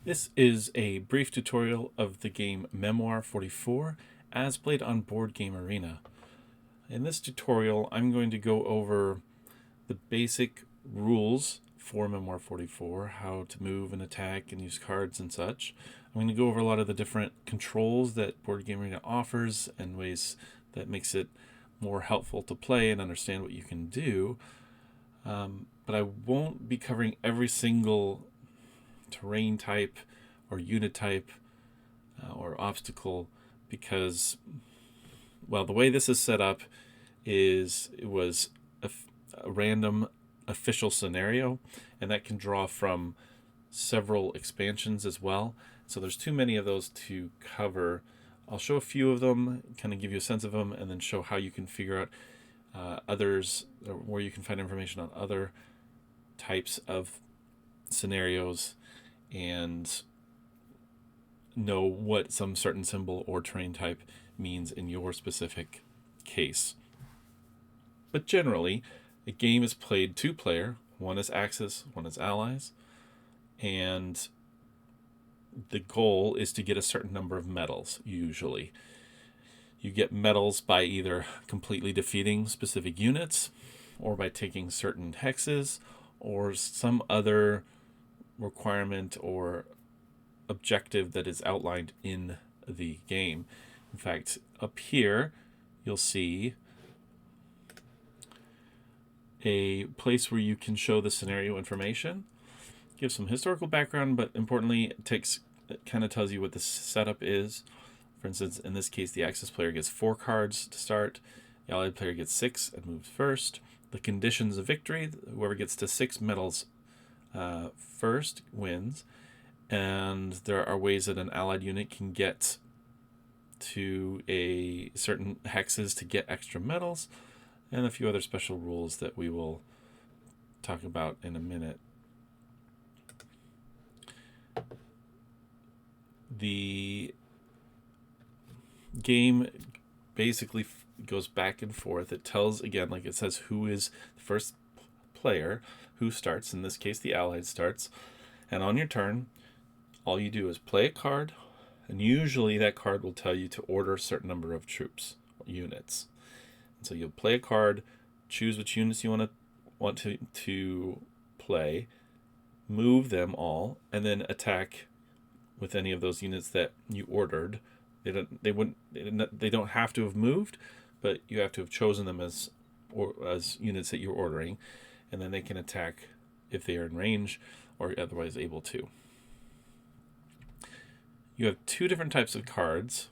This is a brief tutorial of the game Memoir 44 as played on Board Game Arena. In this tutorial, I'm going to go over the basic rules for Memoir 44, how to move and attack and use cards and such. I'm going to go over a lot of the different controls that Board Game Arena offers and ways that makes it more helpful to play and understand what you can do. But I won't be covering every single terrain type or unit type or obstacle because, well, the way this is set up is it was a random official scenario, and that can draw from several expansions as well. So there's too many of those to cover. I'll show a few of them, kind of give you a sense of them, and then show how you can figure out others, or where you can find information on other types of scenarios and know what some certain symbol or terrain type means in your specific case. But generally, a game is played two-player. One is Axis, one is Allies, and the goal is to get a certain number of medals, usually. You get medals by either completely defeating specific units, or by taking certain hexes, or some other requirement or objective that is outlined in the game. In fact, up here, you'll see a place where you can show the scenario information, give some historical background, but importantly, it kind of tells you what the setup is. For instance, in this case, the Axis player gets 4 cards to start. The Allied player gets 6 and moves first. The conditions of victory: whoever gets to 6 medals first wins. And there are ways that an Allied unit can get to a certain hexes to get extra medals, and a few other special rules that we will talk about in a minute. The game basically goes back and forth. It tells, again, like it says, who is the first player, who starts. In this case, the Allied starts. And on your turn, all you do is play a card, and usually that card will tell you to order a certain number of troops, units. And so you'll play a card, choose which units you want to play, move them all, and then attack with any of those units that you ordered. They don't have to have moved, but you have to have chosen them as units that you're ordering, and then they can attack if they are in range or otherwise able to. You have 2 different types of cards.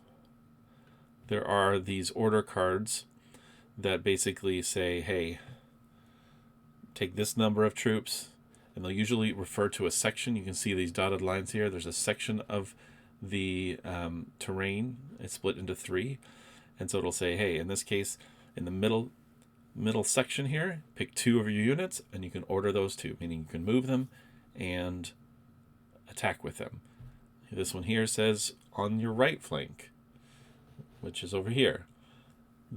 There are these order cards that basically say, hey, take this number of troops, and they'll usually refer to a section. You can see these dotted lines here. There's a section of the terrain. It's split into 3, and so it'll say, hey, in this case, in the middle section here, pick 2 of your units, and you can order those 2, meaning you can move them and attack with them. This one here says on your right flank, which is over here.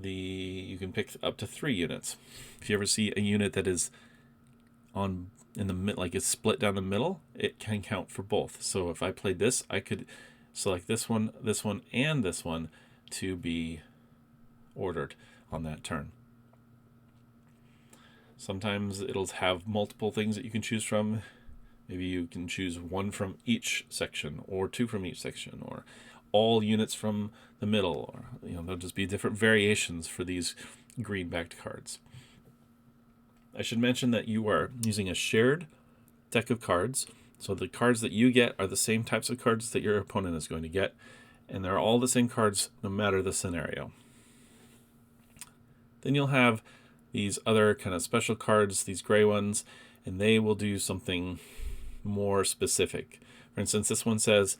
You can pick up to 3 units. If you ever see a unit that is in the mid, like it's split down the middle, it can count for both. So if I played this, I could select this one, and this one to be ordered on that turn. Sometimes it'll have multiple things that you can choose from. Maybe you can choose 1 from each section, or 2 from each section, or all units from the middle, or there'll just be different variations for these green-backed cards. I should mention that you are using a shared deck of cards, so the cards that you get are the same types of cards that your opponent is going to get, and they're all the same cards no matter the scenario. Then you'll have these other kind of special cards, these gray ones, and they will do something more specific. For instance, this one says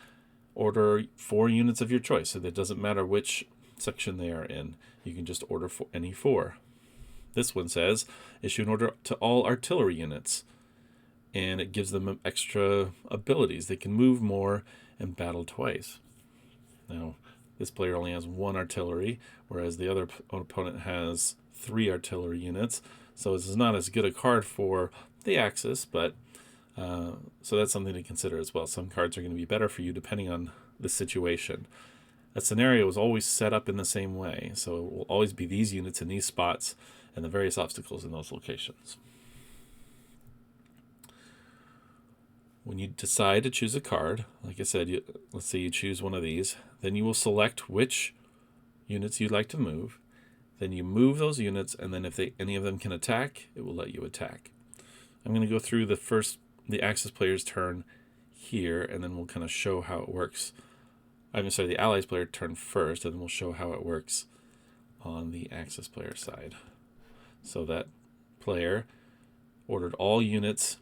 order 4 units of your choice, so that doesn't matter which section they are in. You can just order any 4. This one says issue an order to all artillery units, and it gives them extra abilities. They can move more and battle twice. Now, this player only has 1 artillery, whereas the other opponent has 3 artillery units, so this is not as good a card for the Axis, but So that's something to consider as well. Some cards are going to be better for you depending on the situation. A scenario is always set up in the same way, so it will always be these units in these spots and the various obstacles in those locations. When you decide to choose a card, like I said, let's say you choose one of these, then you will select which units you'd like to move. Then you move those units, and then if any of them can attack, it will let you attack. I'm going to go through the Axis player's turn here, and then we'll kind of show how it works. I'm sorry, the Allies player turn first, and then we'll show how it works on the Axis player side. So that player ordered all units.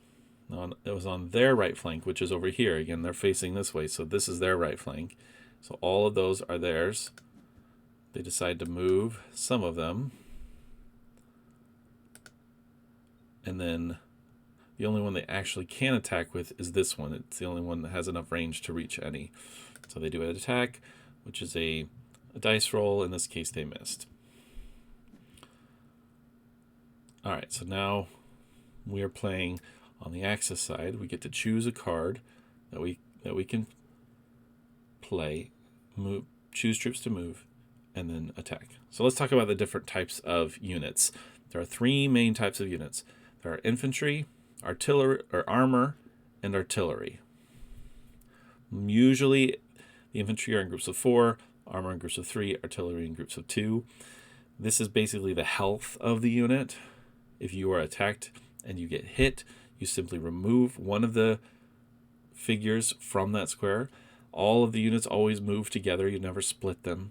It was on their right flank, which is over here. Again, they're facing this way, so this is their right flank. So all of those are theirs. They decide to move some of them. And then the only one they actually can attack with is this one. It's the only one that has enough range to reach any. So they do an attack, which is a dice roll. In this case, they missed. All right, so now we are playing on the Axis side. We get to choose a card that we can play, move, choose troops to move, and then attack. So let's talk about the different types of units. There are three main types of units. There are infantry, artillery, or armor, and artillery. Usually, the infantry are in groups of 4, armor in groups of 3, artillery in groups of 2. This is basically the health of the unit. If you are attacked and you get hit, you simply remove one of the figures from that square. All of the units always move together. You never split them.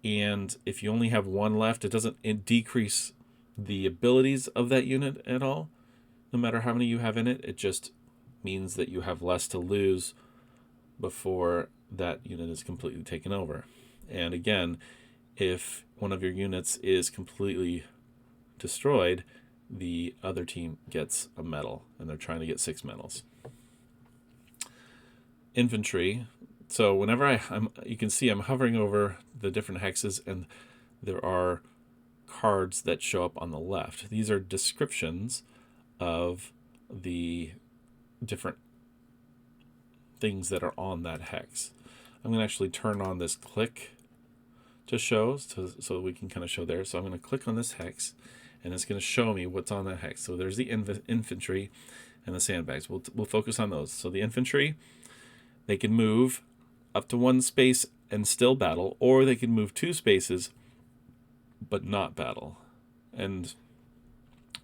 And if you only have one left, it doesn't decrease the abilities of that unit at all. No matter how many you have in it, it just means that you have less to lose before that unit is completely taken over. And again, if one of your units is completely destroyed, the other team gets a medal, and they're trying to get 6 medals. Infantry. So whenever you can see I'm hovering over the different hexes, and there are cards that show up on the left. These are descriptions of the different things that are on that hex. I'm going to actually turn on this click to show, so we can kind of show there. So I'm going to click on this hex, and it's going to show me what's on that hex. So there's the infantry and the sandbags. We'll focus on those. So the infantry, they can move up to 1 space and still battle, or they can move 2 spaces but not battle. And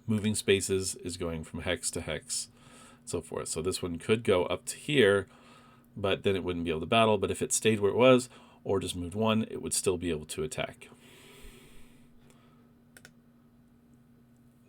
moving spaces is going from hex to hex, so forth. So this one could go up to here, but then it wouldn't be able to battle. But if it stayed where it was, or just moved 1, it would still be able to attack.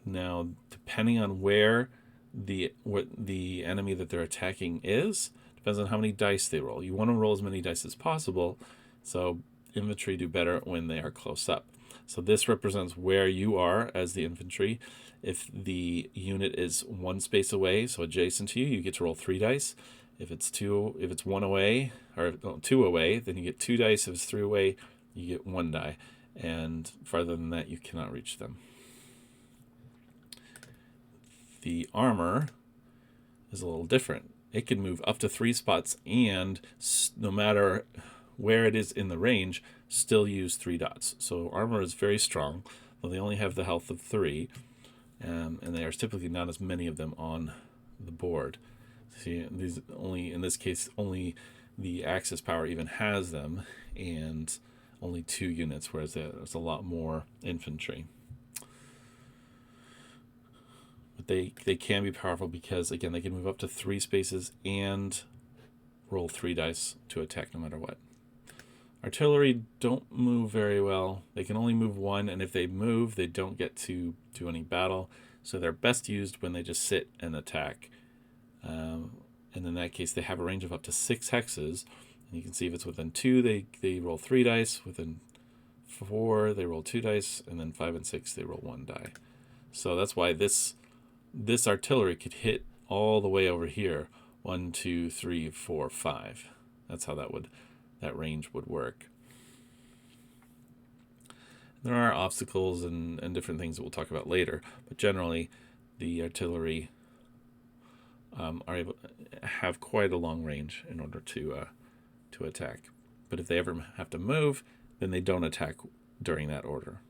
Now, depending on what the enemy that they're attacking is, depends on how many dice they roll. You want to roll as many dice as possible, so infantry do better when they are close up. So this represents where you are as the infantry. If the unit is 1 space away, so adjacent to you, you get to roll 3 dice. If it's 1 away, or 2 away, then you get 2 dice. If it's 3 away, you get 1 die. And farther than that, you cannot reach them. The armor is a little different. It can move up to 3 spots, and no matter where it is in the range, still use 3 dots. So armor is very strong, though they only have the health of 3, and there's typically not as many of them on the board. See, in this case, only the Axis power even has them, and only 2 units, whereas there's a lot more infantry. But they can be powerful because, again, they can move up to 3 spaces and roll 3 dice to attack no matter what. Artillery don't move very well. They can only move 1, and if they move, they don't get to do any battle. So they're best used when they just sit and attack. And in that case, they have a range of up to 6 hexes. And you can see if it's within 2, they roll 3 dice. Within 4, they roll 2 dice. And then 5 and 6, they roll 1 die. So that's why this artillery could hit all the way over here. 1, 2, 3, 4, 5. That's how that range would work. There are obstacles and different things that we'll talk about later, but generally the artillery are able to have quite a long range in order to attack. But if they ever have to move, then they don't attack during that order.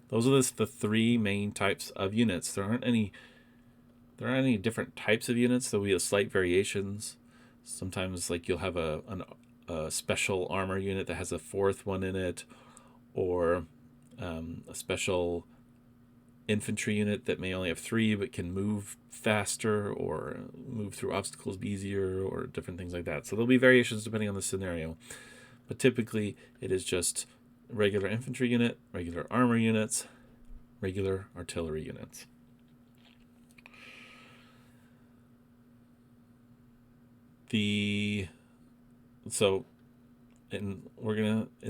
Those are the three main types of units. There aren't any different types of units. There'll be slight variations. Sometimes, like, you'll have a special armor unit that has a fourth one in it, or a special infantry unit that may only have three but can move faster or move through obstacles easier, or different things like that. So there'll be variations depending on the scenario. But typically, it is just regular infantry unit, regular armor units, regular artillery units. In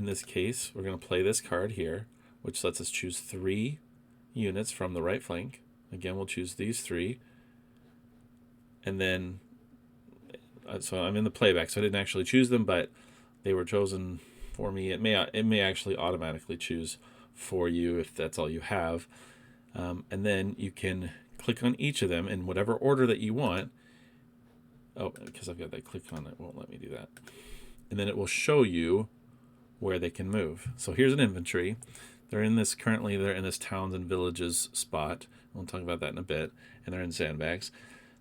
this case, we're gonna play this card here, which lets us choose 3 units from the right flank. Again, we'll choose these 3, and then so I'm in the playback, so I didn't actually choose them, but they were chosen for me. It may actually automatically choose for you if that's all you have, and then you can click on each of them in whatever order that you want. Oh, because I've got that click on, it won't let me do that. And then it will show you where they can move. So here's an infantry. They're in this towns and villages spot. We'll talk about that in a bit. And they're in sandbags.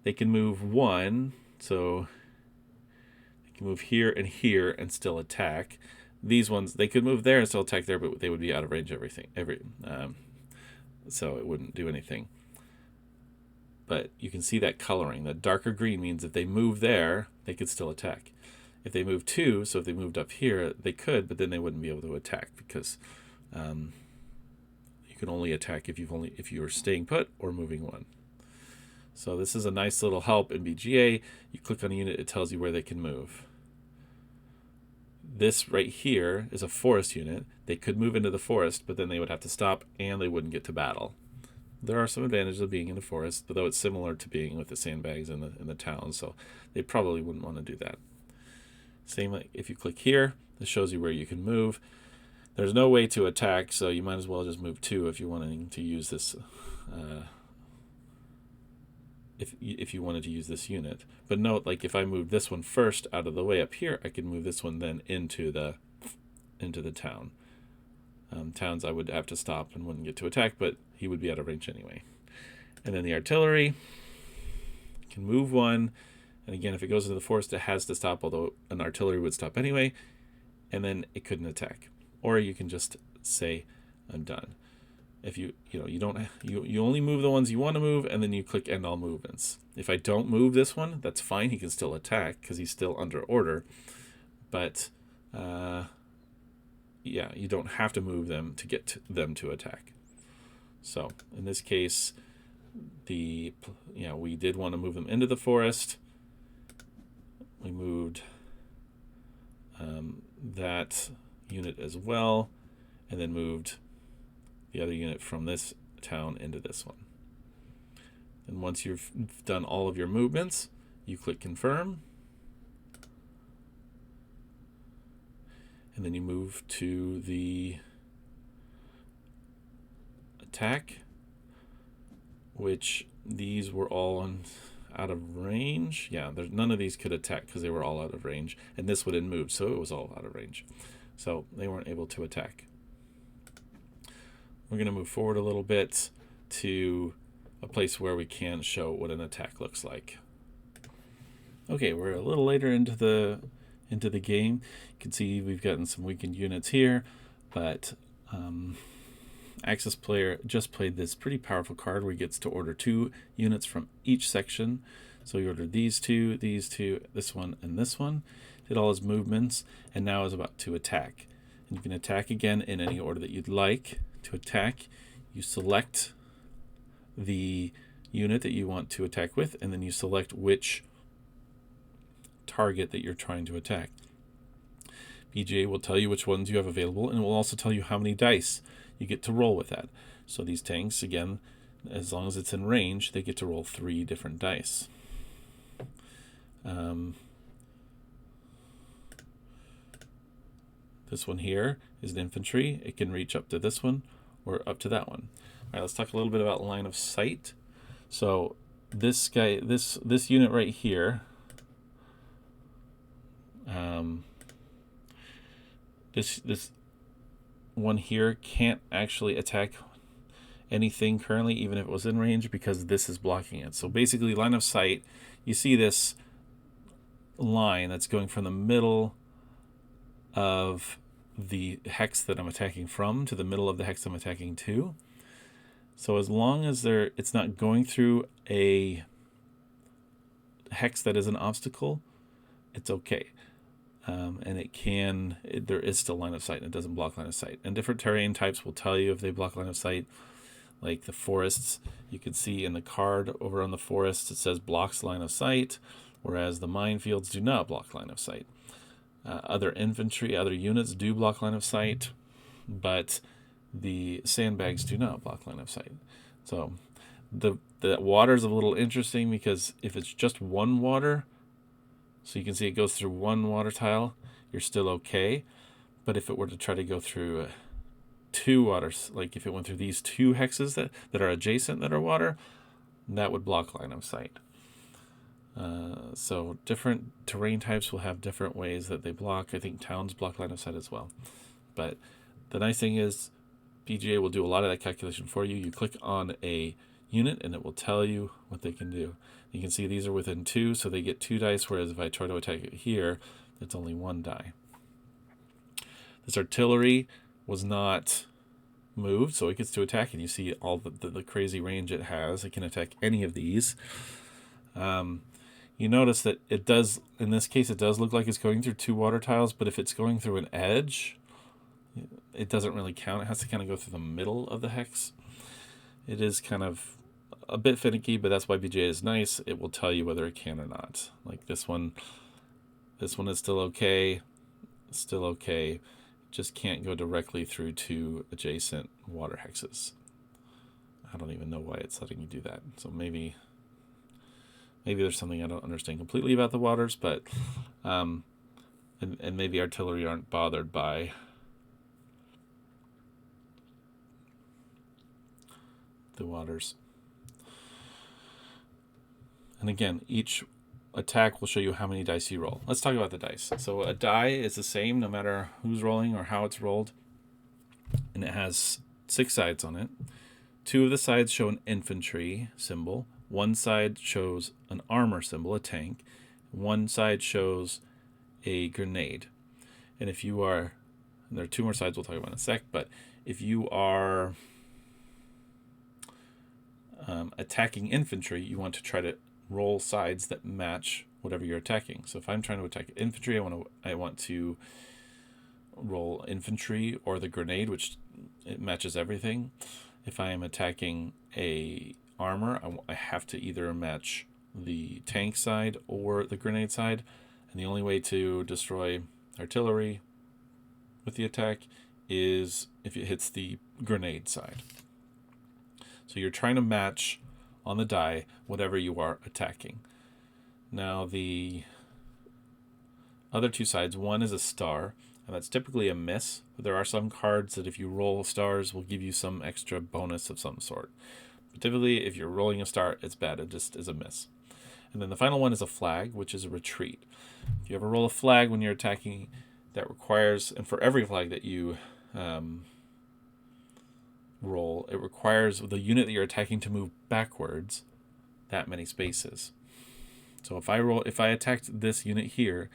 They can move 1, so they can move here and still attack. These ones, they could move there and still attack there, but they would be out of range so it wouldn't do anything. But you can see that coloring. That darker green means if they move there, they could still attack. If they move 2, so if they moved up here, they could, but then they wouldn't be able to attack, because you can only attack if you're staying put or moving 1. So this is a nice little help in BGA. You click on a unit, it tells you where they can move. This right here is a forest unit. They could move into the forest, but then they would have to stop and they wouldn't get to battle. There are some advantages of being in the forest, though it's similar to being with the sandbags in the town, so they probably wouldn't want to do that. Same, like if you click here, this shows you where you can move. There's no way to attack, so you might as well just move 2 if you're wanting to use this. If you wanted to use this unit. But note, like, if I move this one first out of the way up here, I can move this one then into the town. Towns I would have to stop and wouldn't get to attack, but he would be out of range anyway. And then the artillery can move 1, and again, if it goes into the forest, it has to stop, although an artillery would stop anyway, and then it couldn't attack. Or you can just say, I'm done. If you only move the ones you want to move, and then you click end all movements. If I don't move this one, that's fine. He can still attack because he's still under order. But you don't have to move them to get them to attack. So in this case, we did want to move them into the forest. We moved that unit as well, and then moved the other unit from this town into this one. And once you've done all of your movements, you click confirm, and then you move to the attack, which these were all out of range. Yeah, none of these could attack because they were all out of range, and this one didn't move, so it was all out of range. So they weren't able to attack. We're going to move forward a little bit to a place where we can show what an attack looks like. Okay, we're a little later into the game. You can see we've gotten some weakened units here, but Axis player just played this pretty powerful card where he gets to order 2 units from each section. So he ordered these 2, this one, and this one. Did all his movements, and now is about to attack. And you can attack again in any order that you'd like. To attack, you select the unit that you want to attack with, and then you select which target that you're trying to attack. BGA will tell you which ones you have available, and it will also tell you how many dice you get to roll with that. So these tanks, again, as long as it's in range, they get to roll 3 different dice. This one here is an infantry. It can reach up to this one or up to that one. All right, let's talk a little bit about line of sight. So this guy, this unit right here, this one here can't actually attack anything currently, even if it was in range, because this is blocking it. So basically, line of sight, you see this line that's going from the middle of the hex that I'm attacking from to the middle of the hex I'm attacking to. So as long as it's not going through a hex that is an obstacle, it's okay. And there is still line of sight, and it doesn't block line of sight. And different terrain types will tell you if they block line of sight. Like the forests, you can see in the card over on the forests, it says blocks line of sight, whereas the minefields do not block line of sight. Other infantry, other units do block line of sight, but the sandbags do not block line of sight. So the water's a little interesting, because if it's just one water, so you can see it goes through one water tile, you're still okay. But if it were to try to go through two waters, like if it went through these two hexes that are adjacent that are water, that would block line of sight. So different terrain types will have different ways that they block. I think towns block line of sight as well. But the nice thing is BGA will do a lot of that calculation for you. You click on a unit and it will tell you what they can do. You can see these are within 2, so they get 2 dice, whereas if I try to attack it here, it's only 1 die. This artillery was not moved, so it gets to attack, and you see all the crazy range it has. It can attack any of these. You notice that it does, in this case, it does look like it's going through 2 water tiles, but if it's going through an edge, it doesn't really count. It has to kind of go through the middle of the hex. It is kind of a bit finicky, but that's why BGA is nice. It will tell you whether it can or not. Like this one is still okay. Still okay. Just can't go directly through 2 adjacent water hexes. I don't even know why it's letting you do that. So maybe there's something I don't understand completely about the waters, but and maybe artillery aren't bothered by the waters. And again, each attack will show you how many dice you roll. Let's talk about the dice. So a die is the same no matter who's rolling or how it's rolled. And it has 6 sides on it. 2 of the sides show an infantry symbol. 1 side shows an armor symbol, a tank. 1 side shows a grenade. And if you are, and there are 2 more sides we'll talk about in a sec, but if you are attacking infantry, you want to try to roll sides that match whatever you're attacking. So if I'm trying to attack infantry, I want to roll infantry or the grenade, which it matches everything. If I am attacking a armor, I have to either match the tank side or the grenade side. And the only way to destroy artillery with the attack is if it hits the grenade side. So you're trying to match on the die whatever you are attacking. Now the other 2 sides, 1 is a star, and that's typically a miss, but there are some cards that if you roll stars will give you some extra bonus of some sort. But typically if you're rolling a star, it's bad, it just is a miss. And then the final one is a flag, which is a retreat. If you ever roll a flag when you're attacking, that requires, and for every flag that you roll, it requires the unit that you're attacking to move backwards that many spaces. So if I attacked this unit here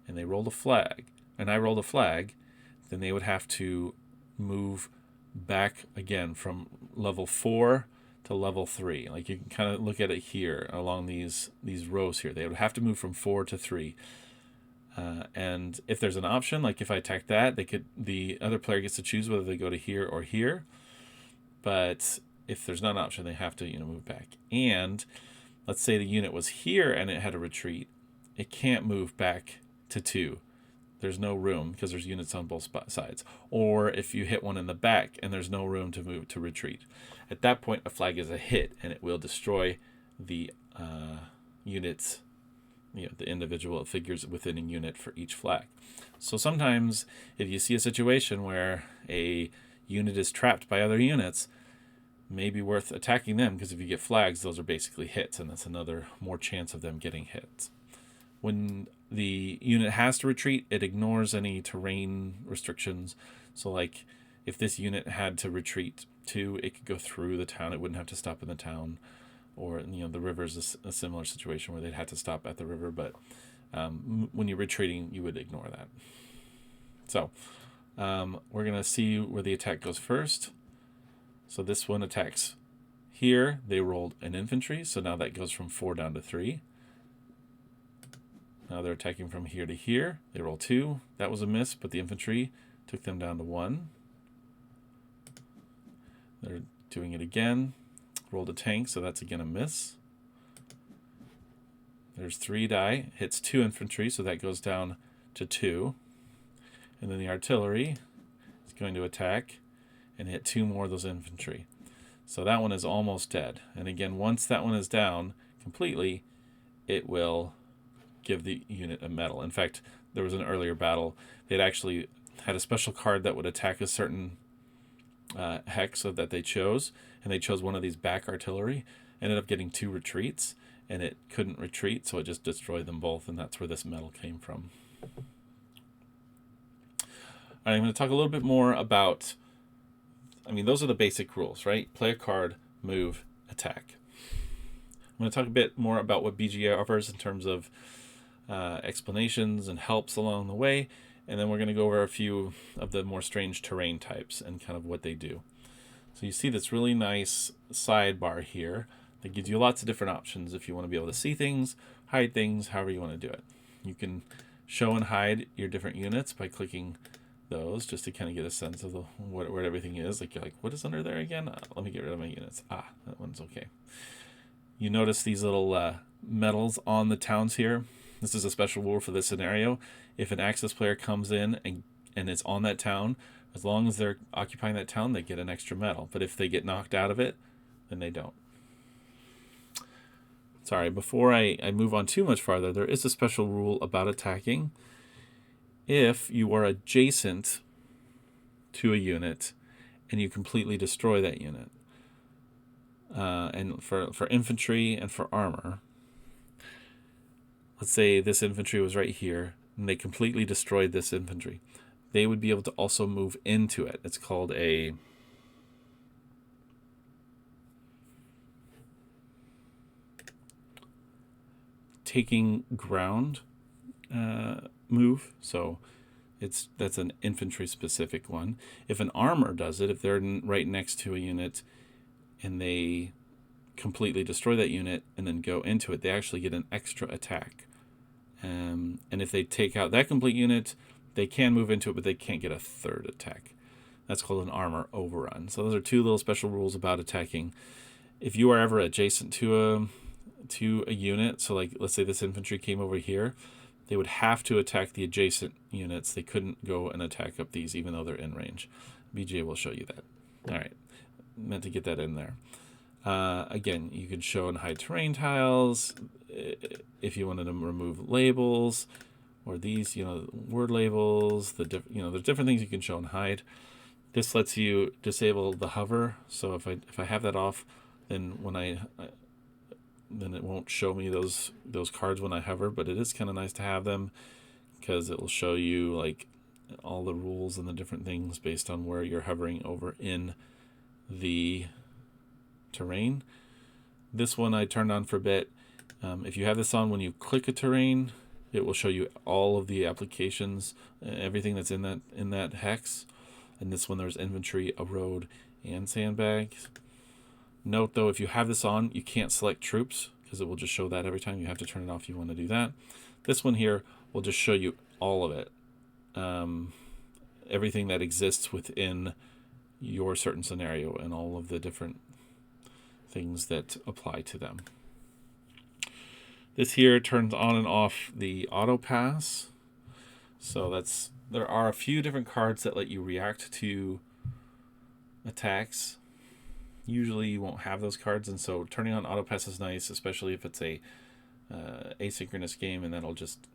and they rolled a flag and I rolled a flag, then they would have to move back again from level 4 to level 3. Like you can kind of look at it here along these rows here. They would have to move from 4 to 3. And if there's an option, like if I attack that, the other player gets to choose whether they go to here or here. But if there's not an option, they have to move back. And let's say the unit was here and it had a retreat. It can't move back to 2. There's no room because there's units on both sides. Or if you hit one in the back and there's no room to move to retreat. At that point, a flag is a hit and it will destroy the units, the individual figures within a unit for each flag. So sometimes if you see a situation where a unit is trapped by other units, may be worth attacking them, because if you get flags, those are basically hits, and that's another more chance of them getting hits. When the unit has to retreat, it ignores any terrain restrictions. So like if this unit had to retreat too, it could go through the town. It wouldn't have to stop in the town. Or, the river is a similar situation where they'd have to stop at the river, but when you're retreating, you would ignore that. So we're going to see where the attack goes first. So this one attacks here. They rolled an infantry, so now that goes from 4 down to 3. Now they're attacking from here to here. They roll 2. That was a miss, but the infantry took them down to 1. They're doing it again. Rolled a tank, so that's again a miss. There's 3 die. Hits 2 infantry, so that goes down to 2. And then the artillery is going to attack and hit 2 more of those infantry. So that one is almost dead. And again, once that one is down completely, it will give the unit a medal. In fact, there was an earlier battle. They'd actually had a special card that would attack a certain hex that they chose, and they chose one of these back artillery. Ended up getting 2 retreats, and it couldn't retreat, so it just destroyed them both, and that's where this medal came from. All right, I'm going to talk a little bit more about, those are the basic rules, right? Play a card, move, attack. I'm going to talk a bit more about what BGA offers in terms of explanations and helps along the way, and then we're going to go over a few of the more strange terrain types and kind of what they do. So you see this really nice sidebar here that gives you lots of different options if you want to be able to see things, hide things, however you want to do it. You can show and hide your different units by clicking those just to kind of get a sense of where everything is. Like you're like, what is under there again? Let me get rid of my units. That one's okay. You notice these little medals on the towns here. This is a special rule for this scenario. If an Axis player comes in and it's on that town, as long as they're occupying that town, they get an extra medal. But if they get knocked out of it, then they don't. Sorry, before I move on too much farther, there is a special rule about attacking. If you are adjacent to a unit and you completely destroy that unit, and for infantry and for armor, let's say this infantry was right here and they completely destroyed this infantry, they would be able to also move into it. It's called a taking ground move. So that's an infantry specific one. If an armor does it, if they're right next to a unit and they completely destroy that unit and then go into it, they actually get an extra attack. And if they take out that complete unit, they can move into it, but they can't get a third attack. That's called an armor overrun. So those are 2 little special rules about attacking. If you are ever adjacent to a unit, so like let's say this infantry came over here, they would have to attack the adjacent units. They couldn't go and attack up these even though they're in range. BGA will show you that. All right, meant to get that in there. Again, you can show and hide terrain tiles if you wanted to remove labels, or these, word labels. There's different things you can show and hide. This lets you disable the hover. So if I have that off, then then it won't show me those cards when I hover. But it is kind of nice to have them because it will show you like all the rules and the different things based on where you're hovering over in the terrain. This one I turned on for a bit. If you have this on, when you click a terrain, it will show you all of the applications, everything that's in that hex. And this one, there's infantry, a road, and sandbags. Note though, if you have this on, you can't select troops because it will just show that every time. You have to turn it off if you want to do that. This one here will just show you all of it, everything that exists within your certain scenario and all of the different things that apply to them. This here turns on and off the auto pass. So there are a few different cards that let you react to attacks. Usually you won't have those cards, and so turning on auto pass is nice, especially if it's a asynchronous game, and that'll just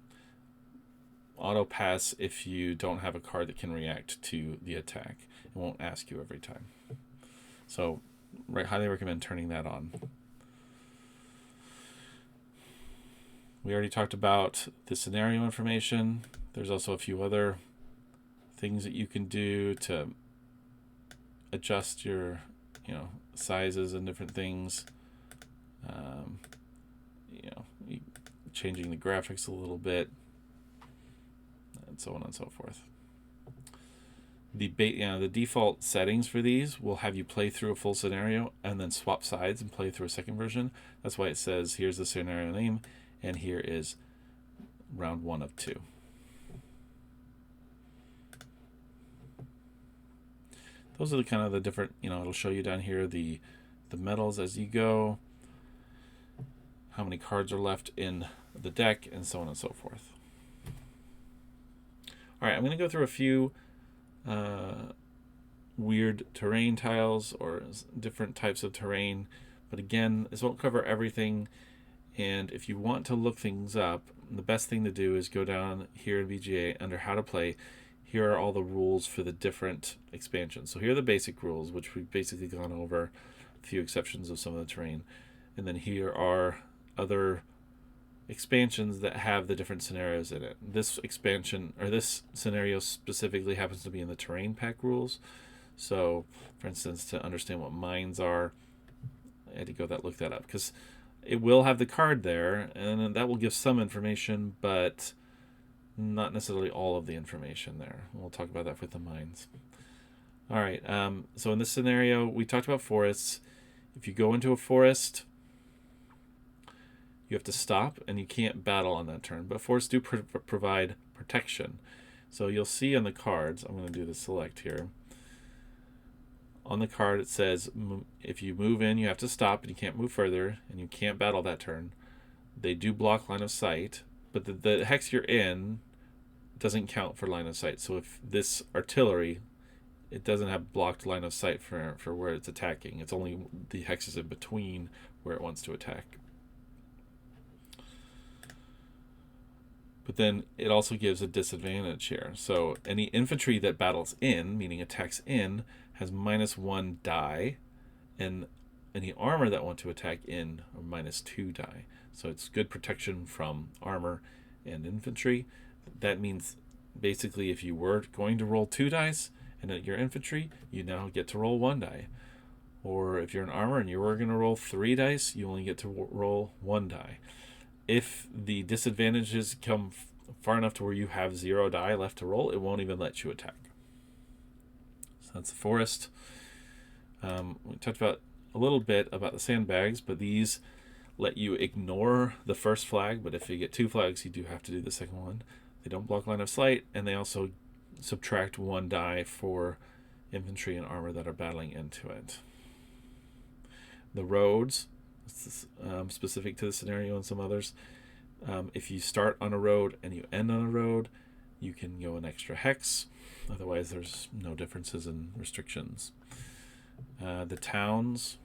auto pass if you don't have a card that can react to the attack. It won't ask you every time. So highly recommend turning that on. We already talked about the scenario information. There's also a few other things that you can do to adjust your, sizes and different things. You know, changing the graphics a little bit, and so on and so forth. The default settings for these will have you play through a full scenario and then swap sides and play through a second version. That's why it says here's the scenario name and here is round 1 of 2. Those are the kind of the different, it'll show you down here the medals as you go, how many cards are left in the deck, and so on and so forth. All right, I'm going to go through a few weird terrain tiles or different types of terrain, but again, this won't cover everything. And if you want to look things up, the best thing to do is go down here in BGA under How to Play. Here are all the rules for the different expansions. So here are the basic rules, which we've basically gone over, a few exceptions of some of the terrain. And then here are other expansions that have the different scenarios in it. This expansion, or this scenario specifically, happens to be in the terrain pack rules. So, for instance, to understand what mines are, I had to go look that up, because it will have the card there, and that will give some information, but not necessarily all of the information there. We'll talk about that with the mines. All right, so in this scenario, we talked about forests. If you go into a forest, you have to stop, and you can't battle on that turn. But forests do provide protection. So you'll see on the cards, I'm going to do the select here. On the card, it says if you move in, you have to stop, and you can't move further, and you can't battle that turn. They do block line of sight, but the hex you're in doesn't count for line of sight. So if this artillery, it doesn't have blocked line of sight for where it's attacking. It's only the hexes in between where it wants to attack. But then it also gives a disadvantage here. So any infantry that battles in, meaning attacks in, has -1 die, and any armor that want to attack in are -2 die. So it's good protection from armor and infantry. That means basically if you were going to roll 2 dice and you're infantry, you now get to roll 1 die. Or if you're an armor and you were going to roll 3 dice, you only get to roll 1 die. If the disadvantages come far enough to where you have 0 die left to roll, it won't even let you attack. So that's the forest. We talked about a little bit about the sandbags, but these let you ignore the first flag, but if you get 2 flags, you do have to do the second one. They don't block line of sight, and they also subtract 1 die for infantry and armor that are battling into it. The roads, specific to the scenario and some others, if you start on a road and you end on a road, you can go an extra hex. Otherwise, there's no differences in restrictions. The towns,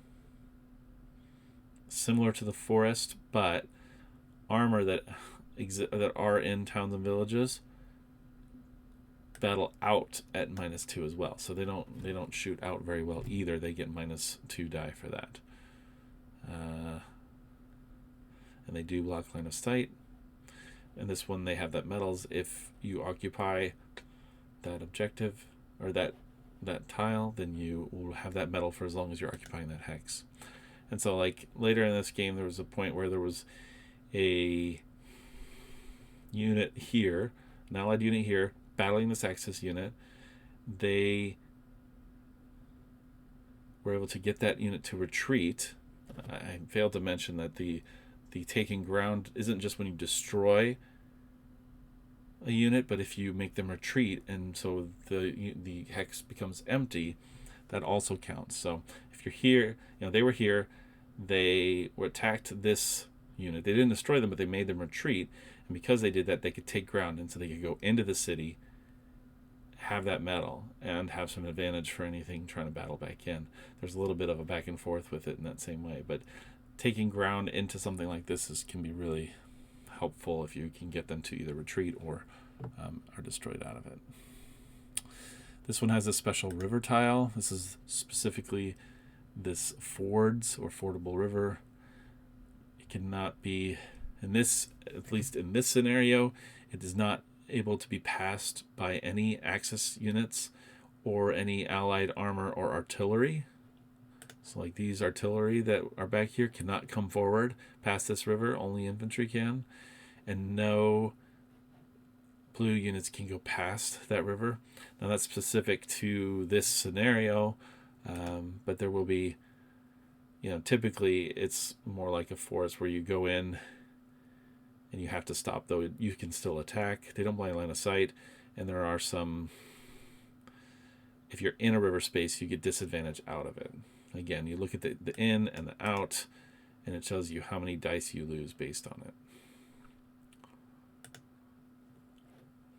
similar to the forest, but armor that are in towns and villages battle out at -2 as well. So they don't shoot out very well either. They get -2 die for that. And they do block line of sight. And this one, they have that medals. If you occupy that objective or that tile, then you will have that medal for as long as you're occupying that hex. And so, like, later in this game, there was a point where there was a unit here, an allied unit here, battling this Axis unit. They were able to get that unit to retreat. I failed to mention that the taking ground isn't just when you destroy a unit, but if you make them retreat, and so the hex becomes empty, that also counts. So if you're here, they were here, they were attacked this unit. They didn't destroy them, but they made them retreat, and because they did that, they could take ground, and so they could go into the city, have that medal, and have some advantage for anything trying to battle back in. There's a little bit of a back and forth with it in that same way, but taking ground into something like this can be really helpful if you can get them to either retreat or are destroyed out of it. This one has a special river tile. This is specifically this fords or fordable river. It cannot be, in this, at least in this scenario, it is not able to be passed by any Axis units or any Allied armor or artillery. So like these artillery that are back here cannot come forward past this river, only infantry can. And no blue units can go past that river. Now that's specific to this scenario, but there will be, typically it's more like a forest where you go in and you have to stop, though you can still attack. They don't blind line of sight, and there are some, if you're in a river space, you get disadvantage out of it. Again, you look at the in and the out, and it tells you how many dice you lose based on it.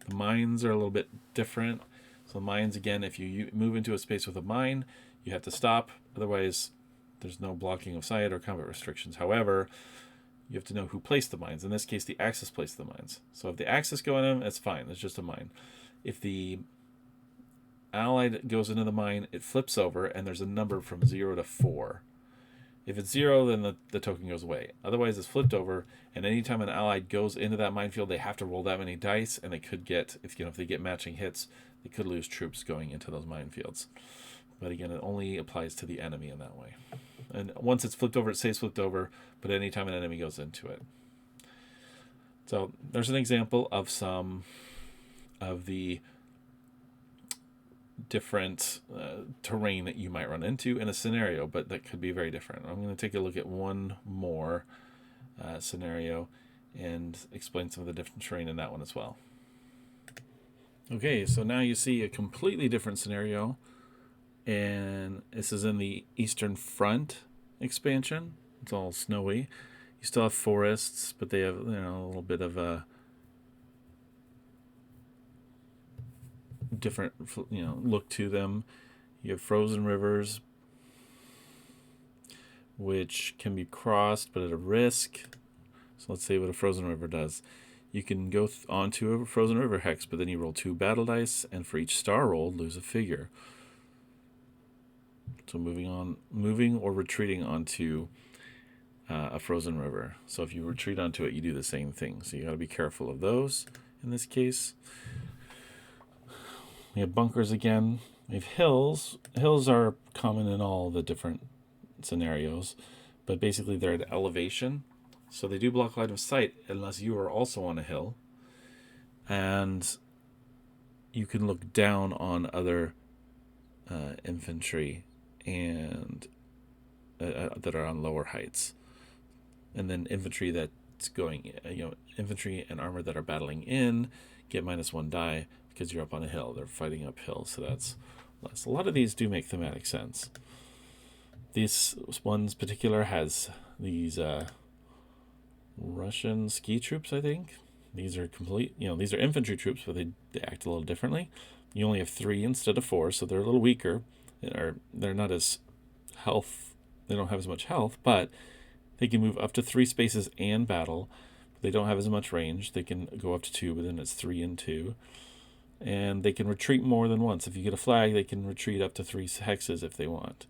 The mines are a little bit different. So mines, again, if you move into a space with a mine, you have to stop. Otherwise, there's no blocking of sight or combat restrictions. However, you have to know who placed the mines. In this case, the Axis placed the mines. So if the Axis go in them, it's fine. It's just a mine. If the Allied goes into the mine, it flips over, and there's a number from 0 to 4. If it's 0, then the token goes away. Otherwise, it's flipped over, and anytime an Allied goes into that minefield, they have to roll that many dice, and they could get, if they get matching hits, they could lose troops going into those minefields. But again, it only applies to the enemy in that way. And once it's flipped over, it stays flipped over, but anytime an enemy goes into it. So there's an example of some of the different terrain that you might run into in a scenario, but that could be very different. I'm going to take a look at one more scenario and explain some of the different terrain in that one as well. Okay, so now you see a completely different scenario, and this is in the Eastern Front expansion. It's all snowy. You still have forests, but they have a little bit of a different look to them. You have frozen rivers, which can be crossed, but at a risk. So let's say what a frozen river does. You can go onto a frozen river hex, but then you roll 2 battle dice, and for each star rolled, lose a figure. So moving or retreating onto a frozen river. So if you retreat onto it, you do the same thing. So you got to be careful of those in this case. We have bunkers again. We have hills. Hills are common in all the different scenarios, but basically they're at elevation. So they do block line of sight unless you are also on a hill. And you can look down on other infantry and that are on lower heights. And then infantry that's going, infantry and armor that are battling in get -1 die because you're up on a hill. They're fighting uphill, so that's less. A lot of these do make thematic sense. This one's particular has these Russian ski troops, I think. These are these are infantry troops, but they act a little differently. You only have 3 instead of 4, so they're a little weaker. They're not as they don't have as much health, but they can move up to 3 spaces and battle. They don't have as much range. They can go up to 2, but then it's 3 and 2. And they can retreat more than once. If you get a flag, they can retreat up to 3 hexes if they want.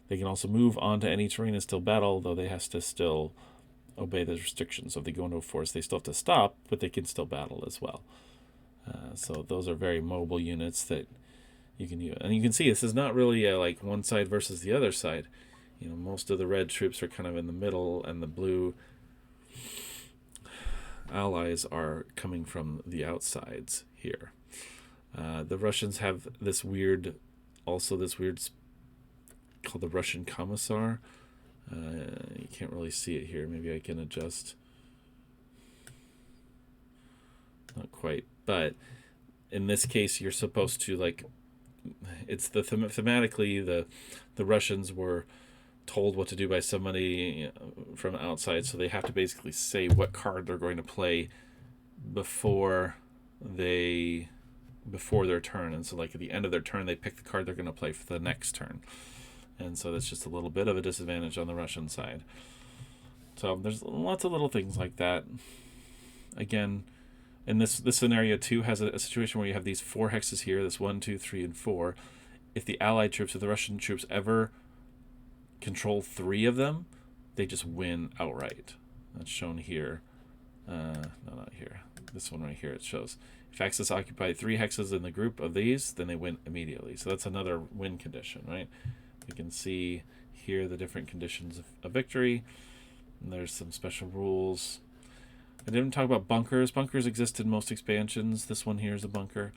They can also move onto any terrain and still battle, though they have to still obey the restrictions. So if they go into a forest, they still have to stop, but they can still battle as well. So those are very mobile units that you can use. And you can see this is not really like one side versus the other side. Most of the red troops are kind of in the middle, and the blue allies are coming from the outsides here. The Russians have this weird called the Russian Commissar. You can't really see it here. Maybe I can adjust. Not quite. But in this case, you're supposed to it's thematically the Russians were told what to do by somebody from outside, so they have to basically say what card they're going to play before their turn. And so at the end of their turn, they pick the card they're going to play for the next turn. And so that's just a little bit of a disadvantage on the Russian side. So there's lots of little things like that. Again, and this scenario too has a situation where you have these 4 hexes here, this 1, 2, 3, and 4. If the Allied troops or the Russian troops ever control 3 of them, they just win outright. That's shown here. No, not here. This one right here, it shows. If Axis occupy 3 hexes in the group of these, then they win immediately. So that's another win condition, right? You can see here the different conditions of victory. And there's some special rules. I didn't talk about bunkers. Bunkers exist in most expansions. This one here is a bunker.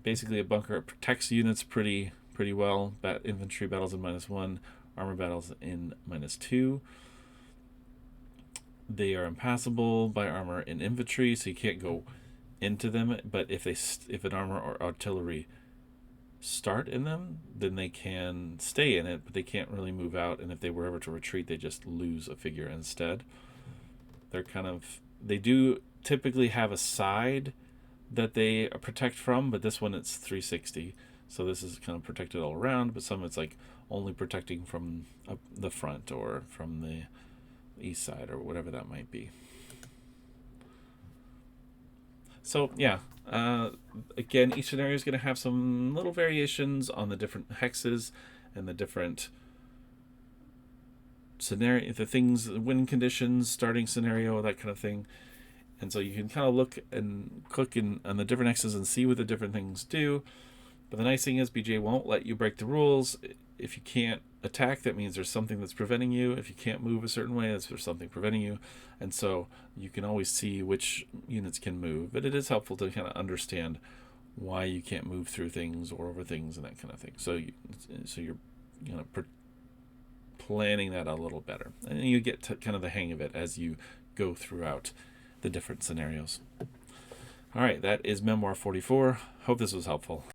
Basically, a bunker protects units pretty well. Infantry battles in -1, armor battles in -2. They are impassable by armor and infantry, so you can't go into them. But if an armor or artillery start in them, then they can stay in it, but they can't really move out. And if they were ever to retreat, they just lose a figure instead. They do typically have a side that they protect from, but this one it's 360. So this is kind of protected all around, but some it's like only protecting from the front or from the east side or whatever that might be. So yeah, again, each scenario is going to have some little variations on the different hexes and the different scenario, the things, win conditions, starting scenario, that kind of thing. And so you can kind of look and click on the different hexes and see what the different things do. But the nice thing is BGA won't let you break the rules. If you can't attack, that means there's something that's preventing you. If you can't move a certain way, there's something preventing you. And so you can always see which units can move. But it is helpful to kind of understand why you can't move through things or over things and that kind of thing. So you're planning that a little better. And you get to kind of the hang of it as you go throughout the different scenarios. All right, that is Memoir 44. Hope this was helpful.